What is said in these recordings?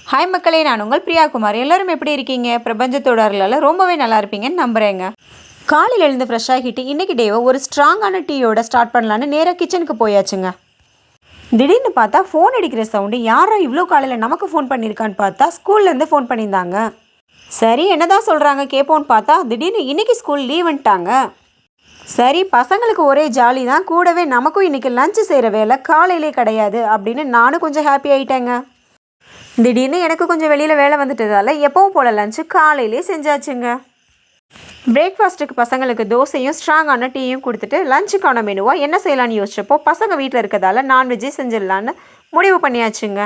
Hi மக்களே, நான் உங்கள் பிரியா குமார். எல்லோரும் எப்படி இருக்கீங்க? பிரபஞ்சத்தோட அருளால் ரொம்பவே நல்லா இருப்பீங்கன்னு நம்புகிறேங்க. காலையில் எழுந்து ஃப்ரெஷ் ஆகிட்டு இன்றைக்கி டேவை ஒரு ஸ்ட்ராங்கான டீயோட ஸ்டார்ட் பண்ணலான்னு நேராக கிச்சனுக்கு போயாச்சுங்க. திடீர்னு பார்த்தா ஃபோன் அடிக்கிற சவுண்டு. யாரோ இவ்வளோ காலையில் நமக்கு ஃபோன் பண்ணியிருக்கான்னு பார்த்தா ஸ்கூல்லேருந்து ஃபோன் பண்ணியிருந்தாங்க. சரி, என்னதான் சொல்கிறாங்க கேட்போன்னு பார்த்தா திடீர்னு இன்றைக்கி ஸ்கூல் லீவுன்ட்டாங்க. சரி, பசங்களுக்கு ஒரே ஜாலி தான். கூடவே நமக்கும் இன்றைக்கி லஞ்சு செய்கிற வேலை காலையிலே கிடையாது அப்படின்னு நானும் கொஞ்சம் ஹாப்பி ஆகிட்டேங்க. திடீர்னு எனக்கு கொஞ்சம் வெளியில் வேலை வந்துட்டதால் எப்பவும் போல் லஞ்சு காலையிலே செஞ்சாச்சுங்க. பிரேக்ஃபாஸ்ட்டுக்கு பசங்களுக்கு தோசையும் ஸ்ட்ராங்கான டீயும் கொடுத்துட்டு லஞ்சுக்கான மெனுவாக என்ன செய்யலான்னு யோசிச்சப்போ பசங்க வீட்டில் இருக்கிறதால நான்வெஜ்ஜே செஞ்சிடலான்னு முடிவு பண்ணியாச்சுங்க.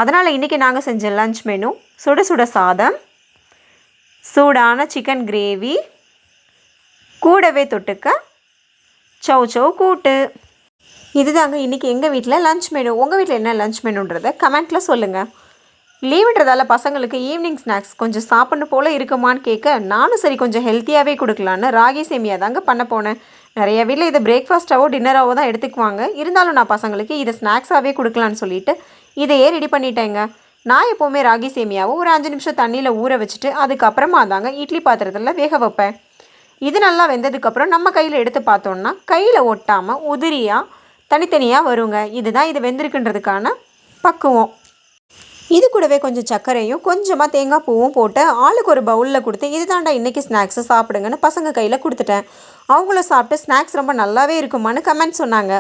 அதனால் இன்றைக்கி நாங்கள் செஞ்ச லஞ்ச் மெனு சுட சுட சாதம், சூடான சிக்கன் கிரேவி, கூடவே தொட்டுக்க சௌ கூட்டு. இதுதாங்க இன்றைக்கி எங்கள் வீட்டில் லஞ்ச் மெனு. உங்கள் வீட்டில் என்ன லஞ்ச் மெனுன்றதை கமெண்ட்டில் சொல்லுங்கள். லீவுன்றதால பசங்களுக்கு ஈவினிங் ஸ்நாக்ஸ் கொஞ்சம் சாப்பிட்ணும் போல் இருக்குமான்னு கேட்க நானும் சரி கொஞ்சம் ஹெல்த்தியாகவே கொடுக்கலான்னு ராகி சேமியா தாங்க பண்ண போனேன். நிறைய வீட்டில் இதை பிரேக்ஃபாஸ்ட்டாவோ டின்னராகவோ தான் எடுத்துக்குவாங்க. இருந்தாலும் நான் பசங்களுக்கு இதை ஸ்நாக்ஸாகவே கொடுக்கலான்னு சொல்லிவிட்டு இதையே ரெடி பண்ணிட்டேங்க. நான் எப்போவுமே ராகி சேமியாவை ஒரு 5 நிமிஷம் தண்ணியில் ஊற வச்சுட்டு அதுக்கப்புறமா தாங்க இட்லி பாத்திரத்தில் வேக வைப்பேன். இது நல்லா வெந்ததுக்கப்புறம் நம்ம கையில் எடுத்து பார்த்தோன்னா கையில் ஒட்டாமல் உதிரியாக தனித்தனியாக வருங்க. இதுதான் இது வெந்திருக்குன்றதுக்கான பக்குவம். இது கூடவே கொஞ்சம் சர்க்கரையும் கொஞ்சமாக தேங்காய் பூவும் போட்டு ஆளுக்கு ஒரு பவுலில் கொடுத்து இது தாண்டா இன்றைக்கி ஸ்நாக்ஸை சாப்பிடுங்கன்னு பசங்க கையில் கொடுத்துட்டேன். அவங்களும் சாப்பிட்டு ஸ்நாக்ஸ் ரொம்ப நல்லாவே இருக்குமான்னு கமெண்ட் சொன்னாங்க.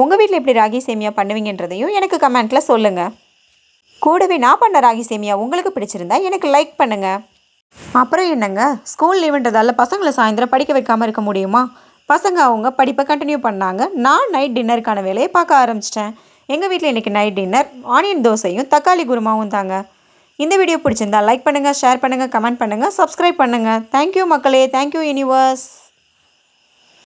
உங்கள் வீட்டில் எப்படி ராகி சேமியா பண்ணுவீங்கன்றதையும் எனக்கு கமெண்ட்டில் சொல்லுங்கள். கூடவே நான் பண்ண ராகி சேமியா உங்களுக்கு பிடிச்சிருந்தா எனக்கு லைக் பண்ணுங்கள். அப்புறம் என்னங்க, ஸ்கூல் லீவுன்றதால பசங்களை சாயந்தரம் படிக்க வைக்காமல் இருக்க முடியுமா? பசங்க அவங்க படிப்பை கண்டினியூ பண்ணாங்க. நான் நைட் டின்னருக்கான வேலையை பார்க்க ஆரம்பிச்சிட்டேன். எங்கள் வீட்டில் இன்றைக்கி நைட் டின்னர் ஆனியன் தோசையும் தக்காளி குருமாவும் தாங்க. இந்த வீடியோ பிடிச்சிருந்தா லைக் பண்ணுங்கள், ஷேர் பண்ணுங்கள், கமெண்ட் பண்ணுங்கள், சப்ஸ்கிரைப் பண்ணுங்கள். தேங்க்யூ மக்களே, தேங்க்யூ யூனிவர்ஸ்.